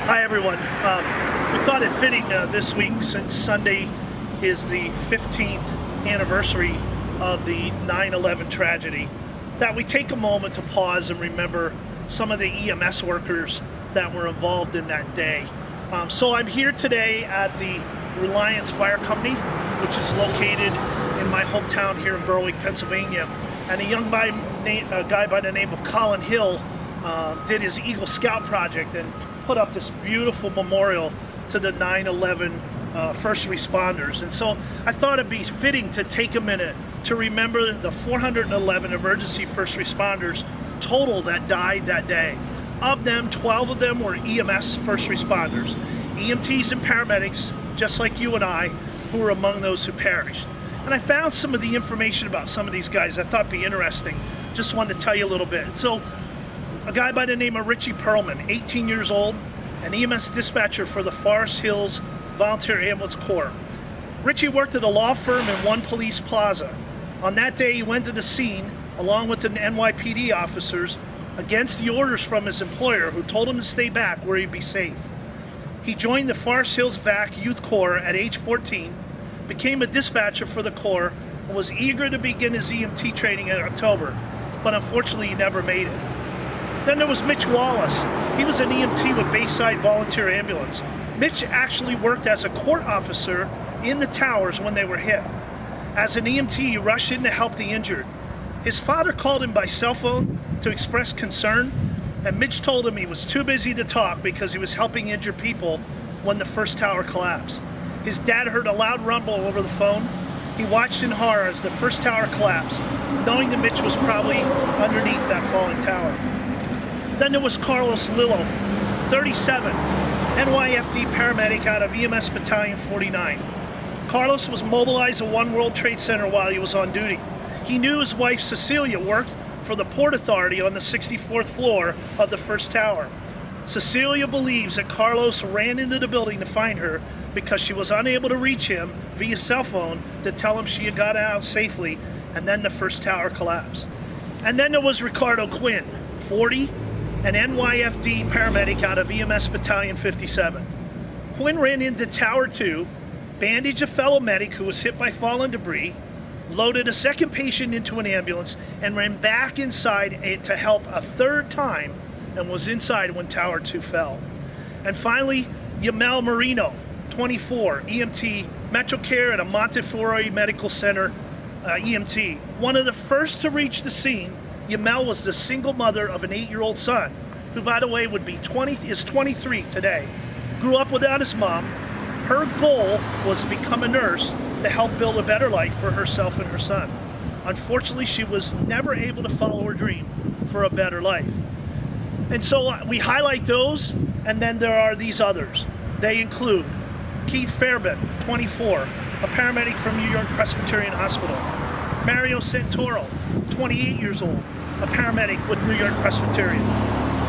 Hi everyone. We thought it fitting this week, since Sunday is the 15th anniversary of the 9/11 tragedy, that we take a moment to pause and remember some of the EMS workers that were involved in that day. So I'm here today at the Reliance Fire Company, which is located in my hometown here in Berwick, Pennsylvania. And a guy by the name of Colin Hill did his Eagle Scout project and put up this beautiful memorial to the 9/11 first responders. And so I thought it'd be fitting to take a minute to remember the 411 emergency first responders total that died that day. Of them, 12 of them were EMS first responders, EMTs and paramedics, just like you and I, who were among those who perished. And I found some of the information about some of these guys I thought would be interesting. Just wanted to tell you a little bit. So, a guy by the name of Richie Perlman, 18 years old, an EMS dispatcher for the Forest Hills Volunteer Ambulance Corps. Richie worked at a law firm in One Police Plaza. On that day, he went to the scene, along with the NYPD officers, against the orders from his employer, who told him to stay back where he'd be safe. He joined the Forest Hills VAC Youth Corps at age 14, became a dispatcher for the Corps, and was eager to begin his EMT training in October, but unfortunately he never made it. Then there was Mitch Wallace. He was an EMT with Bayside Volunteer Ambulance. Mitch actually worked as a court officer in the towers when they were hit. As an EMT, he rushed in to help the injured. His father called him by cell phone to express concern, and Mitch told him he was too busy to talk because he was helping injured people when the first tower collapsed. His dad heard a loud rumble over the phone. He watched in horror as the first tower collapsed, knowing that Mitch was probably underneath that falling tower. Then there was Carlos Lillo, 37, NYFD paramedic out of EMS Battalion 49. Carlos was mobilized at One World Trade Center while he was on duty. He knew his wife Cecilia worked for the Port Authority on the 64th floor of the first tower. Cecilia believes that Carlos ran into the building to find her because she was unable to reach him via cell phone to tell him she had got out safely, and then the first tower collapsed. And then there was Ricardo Quinn, 40, an NYFD paramedic out of EMS Battalion 57. Quinn ran into Tower 2, bandaged a fellow medic who was hit by fallen debris, loaded a second patient into an ambulance, and ran back inside to help a third time, and was inside when Tower 2 fell. And finally, Yamel Marino, 24, EMT, MetroCare at a Montefiore Medical Center EMT. One of the first to reach the scene, Yamel was the single mother of an 8-year-old son, who, by the way, is 23 today. Grew up without his mom. Her goal was to become a nurse to help build a better life for herself and her son. Unfortunately, she was never able to follow her dream for a better life. And so we highlight those, and then there are these others. They include Keith Fairbairn, 24, a paramedic from New York Presbyterian Hospital. Mario Santoro, 28 years old, a paramedic with New York Presbyterian.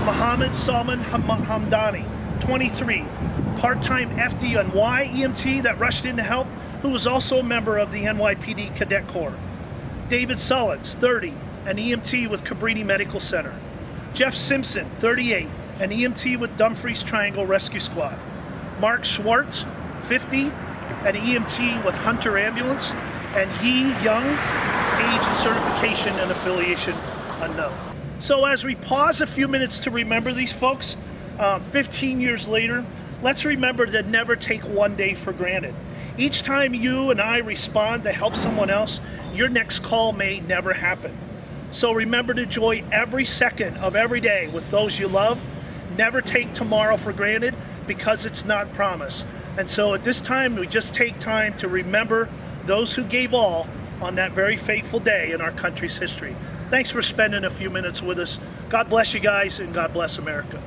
Mohammed Salman Hamdani, 23, part-time FDNY EMT that rushed in to help, who was also a member of the NYPD Cadet Corps. David Sullins, 30, an EMT with Cabrini Medical Center. Jeff Simpson, 38, an EMT with Dumfries Triangle Rescue Squad. Mark Schwartz, 50, an EMT with Hunter Ambulance. And Yi Young, age and certification and affiliation unknown. So as we pause a few minutes to remember these folks, 15 years later, let's remember to never take one day for granted. Each time you and I respond to help someone else, your next call may never happen. So remember to enjoy every second of every day with those you love. Never take tomorrow for granted, because it's not promised. And so at this time, we just take time to remember those who gave all on that very fateful day in our country's history. Thanks for spending a few minutes with us. God bless you guys, and God bless America.